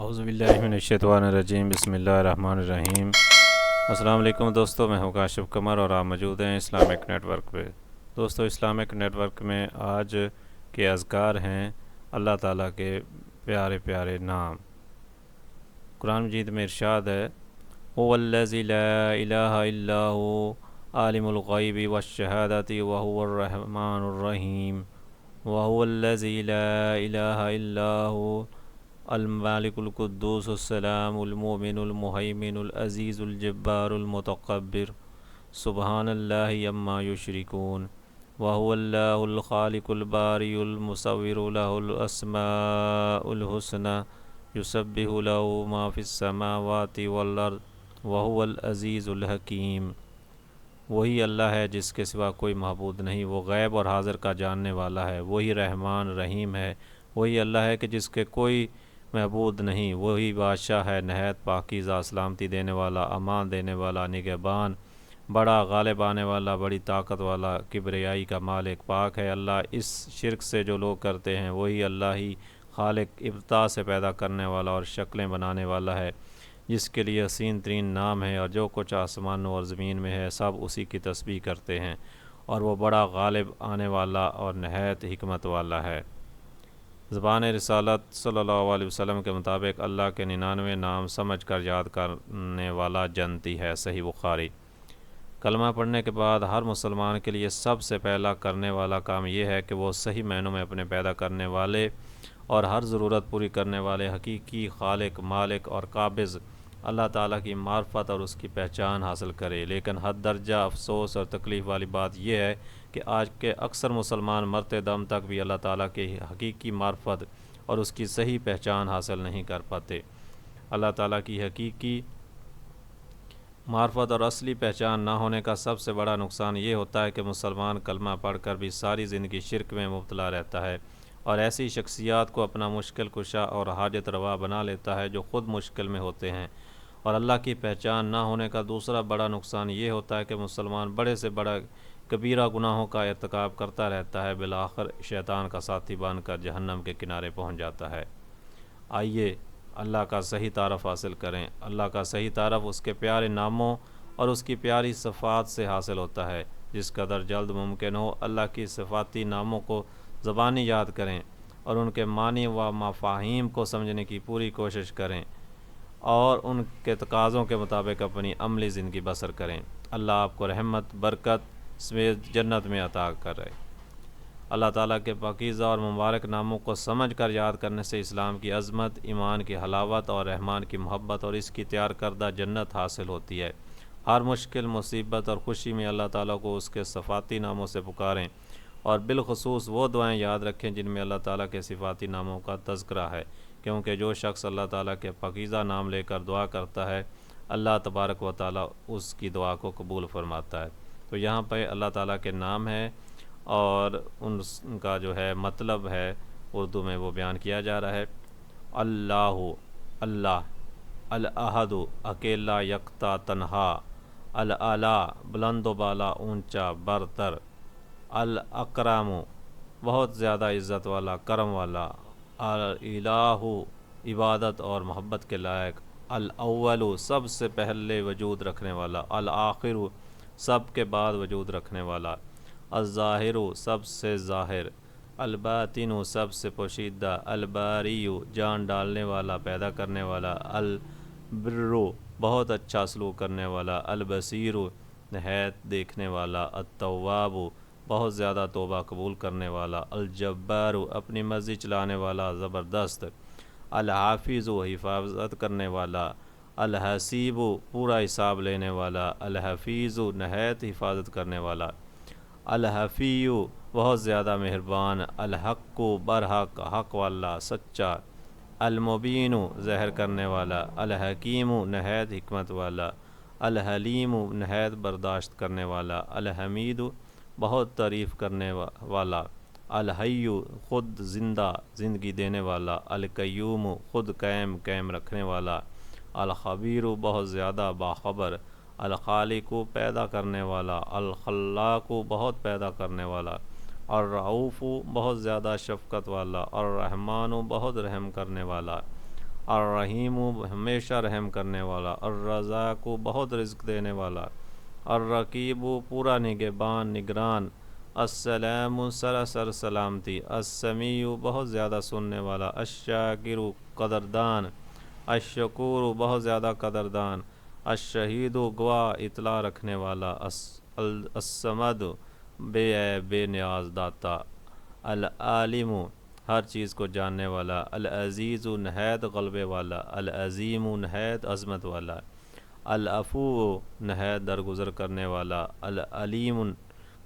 اعوذ باللہ من الشیطان الرجیم، بسم اللہ الرحمن الرحیم۔ السلام علیکم دوستو، میں ہوں کاشف قمر اور آپ موجود ہیں اسلامک نیٹ ورک پہ۔ دوستو، اسلامک نیٹ ورک میں آج کے اذکار ہیں اللہ تعالیٰ کے پیارے پیارے نام۔ قرآن مجید میں ارشاد ہے، هو الذی لا الہ الا هو عالم الغیب والشہادۃ وهو الرحمن الرحیم، وهو الذی لا الہ الا هو المالک القدوس السلام المؤمن المہیمن العزیز الجبار المتکبر، سبحان اللہ عما یشرکون، وهو اللہ الخالق الباری المصور له الاسماء الحسنى یسبح له ما فی السماوات والارض وهو العزیز الحکیم۔ وہی اللہ ہے جس کے سوا کوئی معبود نہیں، وہ غیب اور حاضر کا جاننے والا ہے، وہی رحمان رحیم ہے۔ وہی اللہ ہے کہ جس کے کوئی معبود نہیں، وہی بادشاہ ہے، نہایت پاکیزہ، سلامتی دینے والا، امان دینے والا، نگہبان، بڑا غالب آنے والا، بڑی طاقت والا، کبریائی کا مالک، پاک ہے اللہ اس شرک سے جو لوگ کرتے ہیں۔ وہی اللہ ہی خالق، ابتدا سے پیدا کرنے والا اور شکلیں بنانے والا ہے، جس کے لیے حسین ترین نام ہے، اور جو کچھ آسمانوں اور زمین میں ہے سب اسی کی تسبیح کرتے ہیں، اور وہ بڑا غالب آنے والا اور نہایت حکمت والا ہے۔ زبان رسالت صلی اللہ علیہ وسلم کے مطابق اللہ کے 99 نام سمجھ کر یاد کرنے والا جنتی ہے۔ صحیح بخاری۔ کلمہ پڑھنے کے بعد ہر مسلمان کے لیے سب سے پہلا کرنے والا کام یہ ہے کہ وہ صحیح معنوں میں اپنے پیدا کرنے والے اور ہر ضرورت پوری کرنے والے حقیقی خالق، مالک اور قابض اللہ تعالیٰ کی معرفت اور اس کی پہچان حاصل کرے۔ لیکن حد درجہ افسوس اور تکلیف والی بات یہ ہے کہ آج کے اکثر مسلمان مرتے دم تک بھی اللہ تعالیٰ کی حقیقی معرفت اور اس کی صحیح پہچان حاصل نہیں کر پاتے۔ اللہ تعالیٰ کی حقیقی معرفت اور اصلی پہچان نہ ہونے کا سب سے بڑا نقصان یہ ہوتا ہے کہ مسلمان کلمہ پڑھ کر بھی ساری زندگی شرک میں مبتلا رہتا ہے، اور ایسی شخصیات کو اپنا مشکل کشا اور حاجت روا بنا لیتا ہے جو خود مشکل میں ہوتے ہیں۔ اور اللہ کی پہچان نہ ہونے کا دوسرا بڑا نقصان یہ ہوتا ہے کہ مسلمان بڑے سے بڑا کبیرہ گناہوں کا ارتکاب کرتا رہتا ہے، بالآخر شیطان کا ساتھی بن کر جہنم کے کنارے پہنچ جاتا ہے۔ آئیے اللہ کا صحیح تعارف حاصل کریں۔ اللہ کا صحیح تعارف اس کے پیارے ناموں اور اس کی پیاری صفات سے حاصل ہوتا ہے۔ جس قدر جلد ممکن ہو اللہ کی صفاتی ناموں کو زبانی یاد کریں اور ان کے معنی و مفاہیم کو سمجھنے کی پوری کوشش کریں اور ان کے تقاضوں کے مطابق اپنی عملی زندگی بسر کریں۔ اللہ آپ کو رحمت، برکت سمیت جنت میں عطا کرے۔ اللہ تعالیٰ کے پاکیزہ اور مبارک ناموں کو سمجھ کر یاد کرنے سے اسلام کی عظمت، ایمان کی حلاوت اور رحمان کی محبت اور اس کی تیار کردہ جنت حاصل ہوتی ہے۔ ہر مشکل، مصیبت اور خوشی میں اللہ تعالیٰ کو اس کے صفاتی ناموں سے پکاریں، اور بالخصوص وہ دعائیں یاد رکھیں جن میں اللہ تعالیٰ کے صفاتی ناموں کا تذکرہ ہے، کیونکہ جو شخص اللہ تعالیٰ کے پاکیزہ نام لے کر دعا کرتا ہے، اللہ تبارک و تعالیٰ اس کی دعا کو قبول فرماتا ہے۔ تو یہاں پہ اللہ تعالیٰ کے نام ہے اور ان کا جو ہے مطلب ہے اردو میں وہ بیان کیا جا رہا ہے۔ اللہ، اللہ، الاحد اکیلا یکتا تنہا، الاعلیٰ بلند و بالا اونچا برتر، الاکرم بہت زیادہ عزت والا کرم والا، الہ عبادت اور محبت کے لائق، الاول سب سے پہلے وجود رکھنے والا، الآخر سب کے بعد وجود رکھنے والا، الظاہر سب سے ظاہر، الباطن سب سے پوشیدہ، الباری جان ڈالنے والا، پیدا کرنے والا، البر بہت اچھا سلوک کرنے والا، البصیر نہایت دیکھنے والا، التواب بہت زیادہ توبہ قبول کرنے والا، الجبار اپنی مرضی چلانے والا، زبردست، الحافظ حفاظت کرنے والا، الحسیب پورا حساب لینے والا، الحفیظ نہایت حفاظت کرنے والا، الحفی بہت زیادہ مہربان، الحق برحق حق والا سچا، المبین ظاہر کرنے والا، الحکیم نہایت حکمت والا، الحلیم نہایت برداشت کرنے والا، الحمید بہت تعریف کرنے والا، الحی خود زندہ زندگی دینے والا، القیوم خود قائم رکھنے والا، الخبیر بہت زیادہ باخبر، الخالق پیدا کرنے والا، الخلاق بہت پیدا کرنے والا، الرؤوف بہت زیادہ شفقت والا، الرحمن بہت رحم کرنے والا، الرحیم ہمیشہ رحم کرنے والا، الرزاق بہت رزق دینے والا، الرقیب پورا نگہبان نگران، السلام سراسر سلامتی، السمیع بہت زیادہ سننے والا، الشاکر قدردان، الشکور بہت زیادہ قدردان، الشہید گواہ اطلاع رکھنے والا، الصمد بے عیب بے نیاز داتا، العالم ہر چیز کو جاننے والا، العزیز نہایت غلبے والا، العظیم نہایت عظمت والا، العفو نہایت درگزر کرنے والا، العلیم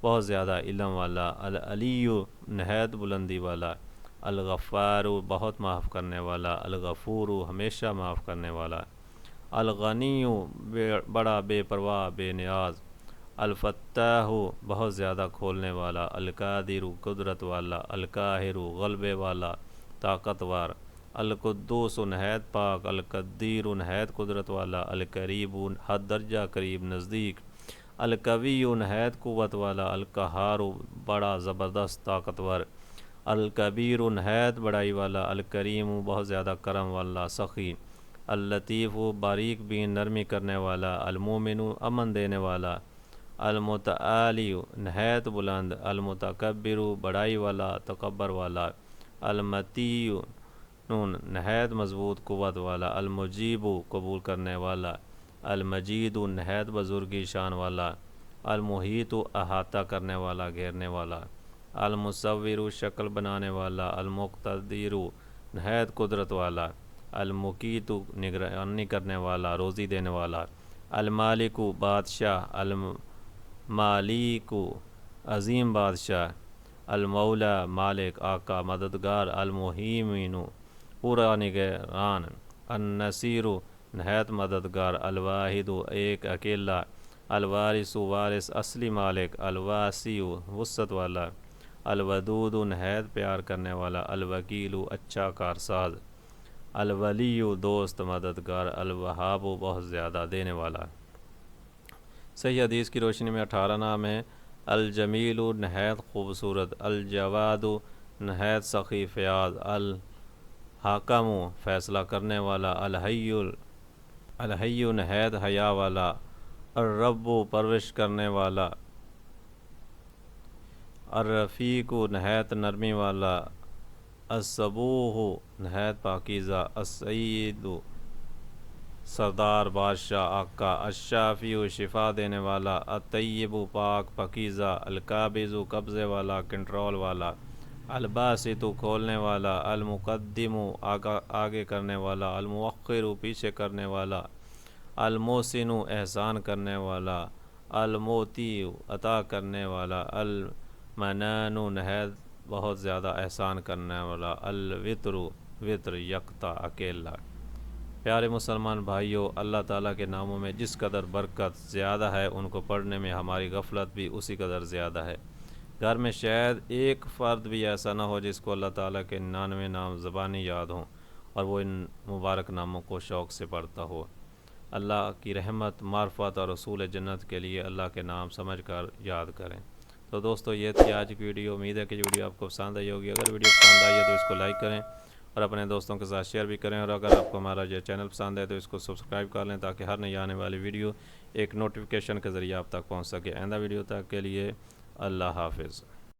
بہت زیادہ علم والا، العلی نہایت بلندی والا، الغفار بہت معاف کرنے والا، الغفور ہمیشہ معاف کرنے والا، الغنی بڑا بے پرواہ بے نیاز، الفتاح بہت زیادہ کھولنے والا، القادر قدرت والا، القاہر غلبے والا طاقتور، القدوس نہایت پاک، القدیر نہایت قدرت والا، القریب حد درجہ قریب نزدیک، القوی نہایت قوت والا، القہار بڑا زبردست طاقتور، الکبیر نہایت بڑائی والا، الکریم بہت زیادہ کرم والا سخی، اللطیف باریک بین نرمی کرنے والا، المومن امن دینے والا، المتعالی نہایت بلند، المتکبر بڑائی والا تکبر والا، المتی نہایت مضبوط قوت والا، المجیب قبول کرنے والا، المجید نہایت بزرگی شان والا، المحیط احاطہ کرنے والا گھیرنے والا، المصور شکل بنانے والا، المقتدر نہایت قدرت والا، المقیت نگرانی کرنے والا روزی دینے والا، المالک بادشاہ، المالک عظیم بادشاہ، المولا مالک آقا مددگار، المہیمن پورا نگران، النصیر نہایت مددگار، الواحد ایک اکیلا، الوارث وارث اصلی مالک، الواسع وسعت والا، الودود نہایت پیار کرنے والا، الوکیل اچھا کارساز، الولی دوست مددگار، الوہاب بہت زیادہ دینے والا۔ صحیح حدیث کی روشنی میں 18 نام ہیں: الجمیل نہایت خوبصورت، الجواد نہایت سخی فیاض، الحاکم فیصلہ کرنے والا، الحی نہایت حیا والا، الرب پرورش کرنے والا، الرفیق نہایت نرمی والا، الصبوح نہایت پاکیزہ، السید سردار بادشاہ آقا، الشافی شفا دینے والا، الطیب پاک پاکیزہ، القابض قبضے والا کنٹرول والا، الباسط کھولنے والا، المقدم آگے کرنے والا، المؤخر پیچھے کرنے والا، المحسن احسان کرنے والا، المعطی عطا کرنے والا، المنان نہایت بہت زیادہ احسان کرنے والا، الوتر وطر یکتا اکیلا۔ پیارے مسلمان بھائیوں، اللہ تعالیٰ کے ناموں میں جس قدر برکت زیادہ ہے ان کو پڑھنے میں ہماری غفلت بھی اسی قدر زیادہ ہے۔ گھر میں شاید ایک فرد بھی ایسا نہ ہو جس کو اللہ تعالیٰ کے 99 نام زبانی یاد ہوں اور وہ ان مبارک ناموں کو شوق سے پڑھتا ہو۔ اللہ کی رحمت، معرفت اور رسول جنت کے لیے اللہ کے نام سمجھ کر یاد کریں۔ تو دوستو یہ تھی آج کی ویڈیو۔ امید ہے کہ ویڈیو آپ کو پسند آئی ہوگی۔ اگر ویڈیو پسند آئی ہے تو اس کو لائک کریں اور اپنے دوستوں کے ساتھ شیئر بھی کریں، اور اگر آپ کو ہمارا یہ چینل پسند ہے تو اس کو سبسکرائب کر لیں تاکہ ہر نئی آنے والی ویڈیو ایک نوٹیفیکیشن کے ذریعے آپ تک پہنچ سکے۔ آئندہ ویڈیو تک کے لیے اللہ حافظ۔